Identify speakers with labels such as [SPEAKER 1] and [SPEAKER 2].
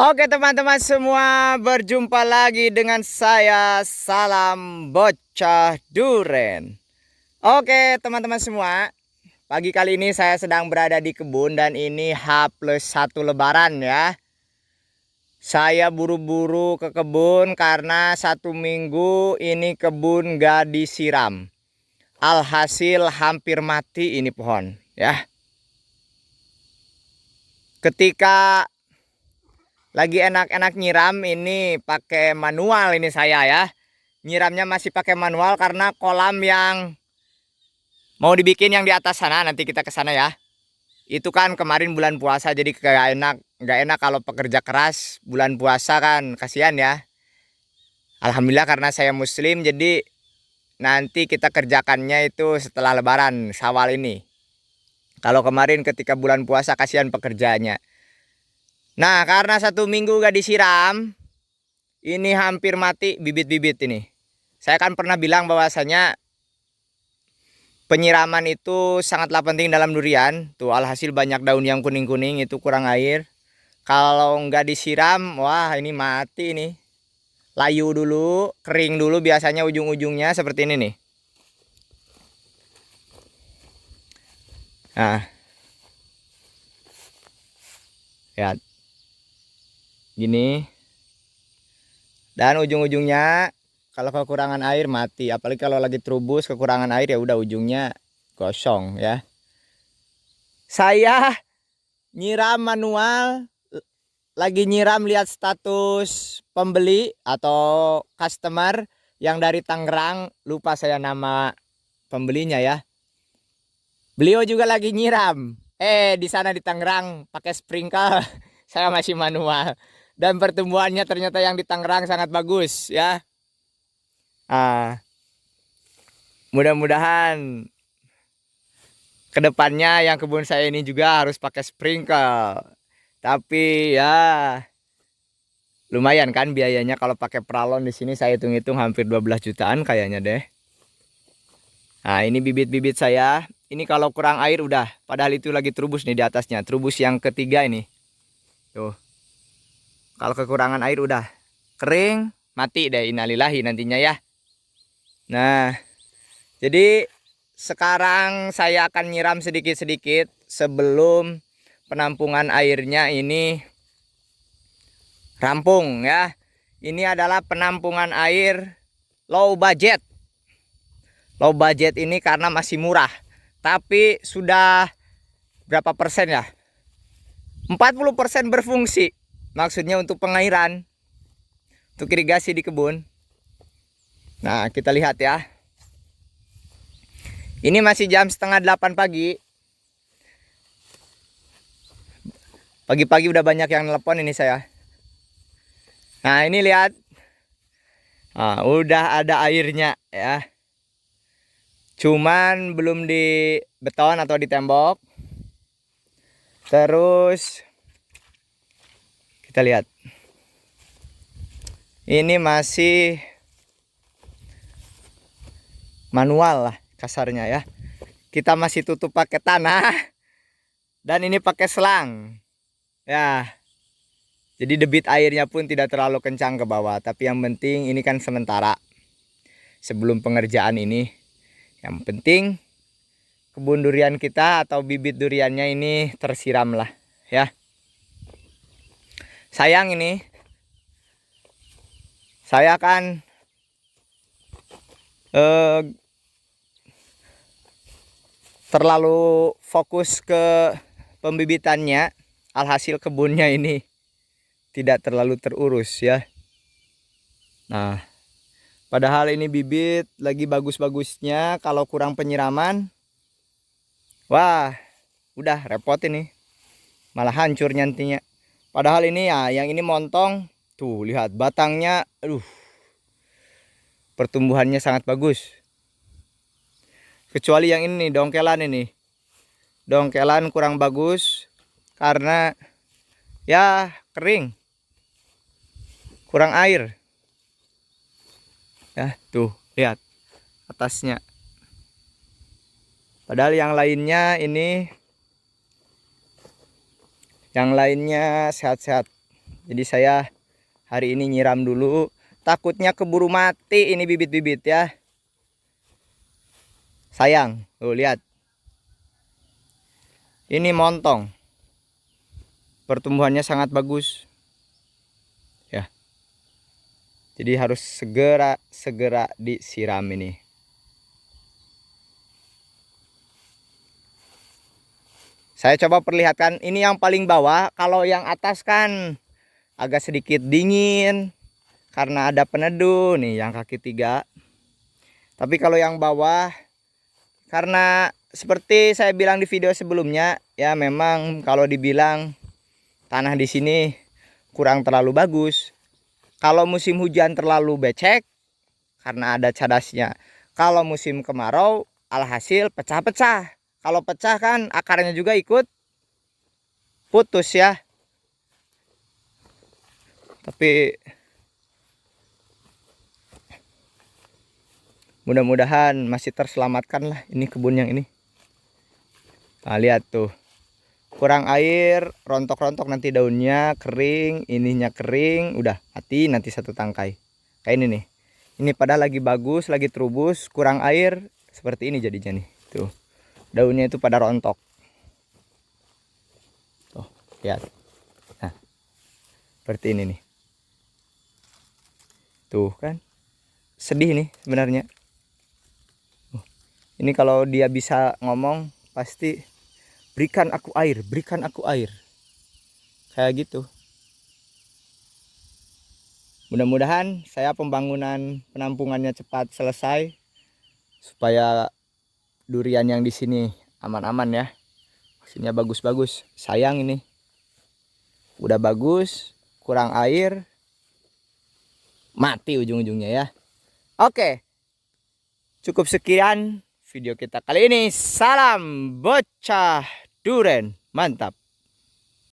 [SPEAKER 1] Oke teman-teman semua, berjumpa lagi dengan saya Salam Bocah Duren. Oke teman-teman semua, pagi kali ini saya sedang berada di kebun dan ini H+1 Lebaran ya. Saya buru-buru ke kebun karena 1 minggu ini kebun gak disiram. Alhasil hampir mati ini pohon ya. Ketika lagi enak-enak nyiram ini pakai manual ini saya ya. Nyiramnya masih pakai manual karena kolam yang mau dibikin yang di atas sana, nanti kita ke sana ya. Itu kan kemarin bulan puasa jadi nggak enak kalau pekerja keras bulan puasa kan, kasihan ya. Alhamdulillah karena saya muslim jadi nanti kita kerjakannya itu setelah lebaran Syawal ini. Kalau kemarin ketika bulan puasa kasihan pekerjaannya. Nah, karena 1 minggu gak disiram, ini hampir mati bibit-bibit ini. Saya kan pernah bilang bahwasanya penyiraman itu sangatlah penting dalam durian. Tuh alhasil banyak daun yang kuning-kuning itu kurang air. Kalau nggak disiram, wah ini mati nih. Layu dulu, kering dulu biasanya ujung-ujungnya seperti ini nih. Nah, lihat. Gini. Dan ujung-ujungnya kalau kekurangan air mati. Apalagi kalau lagi terubus kekurangan air ya udah ujungnya gosong ya. Saya nyiram manual, lagi nyiram lihat status pembeli atau customer yang dari Tangerang, lupa saya nama pembelinya ya. Beliau juga lagi nyiram. Di sana di Tangerang pakai sprinkle, saya masih manual. Dan pertumbuhannya ternyata yang di Tangerang sangat bagus ya. Mudah-mudahan kedepannya yang kebun saya ini juga harus pakai sprinkle. Tapi ya lumayan kan biayanya kalau pakai pralon di sini saya hitung-hitung hampir 12 jutaan kayaknya deh. Nah, ini bibit-bibit saya. Ini kalau kurang air udah, padahal itu lagi terubus nih di atasnya. Terubus yang ketiga ini. Tuh. Kalau kekurangan air udah kering, mati deh innalillahi nantinya ya. Nah, jadi sekarang saya akan nyiram sedikit-sedikit sebelum penampungan airnya ini rampung ya. Ini adalah penampungan air low budget. Low budget ini karena masih murah. Tapi sudah berapa persen ya? 40% berfungsi. Maksudnya untuk pengairan. Untuk irigasi di kebun. Nah, kita lihat ya. Ini masih jam setengah 8 pagi. Pagi-pagi udah banyak yang nelpon ini saya. Nah, ini lihat. Nah, udah ada airnya ya. Cuman belum di beton atau di tembok. Terus kita lihat. Ini masih manual lah kasarnya ya. Kita masih tutup pakai tanah. Dan ini pakai selang. Ya. Jadi debit airnya pun tidak terlalu kencang ke bawah. Tapi yang penting ini kan sementara. Sebelum pengerjaan ini. Yang penting kebun durian kita atau bibit duriannya ini tersiram lah ya. Sayang ini saya kan terlalu fokus ke pembibitannya, alhasil kebunnya ini tidak terlalu terurus ya. Nah, padahal ini bibit lagi bagus-bagusnya, kalau kurang penyiraman, wah, udah repot ini. Malah hancur nantinya. Padahal ini ya, yang ini montong. Tuh, lihat batangnya, aduh. Pertumbuhannya sangat bagus. Kecuali yang ini, dongkelan ini. Dongkelan kurang bagus karena ya kering. Kurang air. Ya, tuh, lihat atasnya. Padahal yang lainnya ini, yang lainnya sehat-sehat. Jadi saya hari ini nyiram dulu. Takutnya keburu mati ini bibit-bibit ya. Sayang, tuh lihat. Ini montong. Pertumbuhannya sangat bagus. Ya. Jadi harus segera disiram ini. Saya coba perlihatkan, ini yang paling bawah. Kalau yang atas kan agak sedikit dingin karena ada peneduh nih yang kaki 3. Tapi kalau yang bawah, karena seperti saya bilang di video sebelumnya, ya memang kalau dibilang tanah di sini kurang terlalu bagus. Kalau musim hujan terlalu becek karena ada cadasnya. Kalau musim kemarau alhasil pecah-pecah. Kalau pecah kan akarnya juga ikut putus ya. Tapi mudah-mudahan masih terselamatkan lah ini kebun yang ini. Nah, lihat tuh. Kurang air, rontok-rontok nanti daunnya kering, ininya kering, udah mati nanti satu tangkai. Kayak ini nih. Ini padahal lagi bagus, lagi terubus, kurang air, seperti ini jadinya nih. Tuh. Daunnya itu pada rontok. Tuh, lihat. Nah, seperti ini nih. Tuh kan. Sedih nih sebenarnya. Ini kalau dia bisa ngomong pasti berikan aku air, berikan aku air. Kayak gitu. Mudah-mudahan saya pembangunan penampungannya cepat selesai supaya durian yang di sini aman-aman ya. Hasilnya bagus-bagus. Sayang ini. Udah bagus, kurang air, mati ujung-ujungnya ya. Oke. Cukup sekian video kita kali ini. Salam bocah duren. Mantap.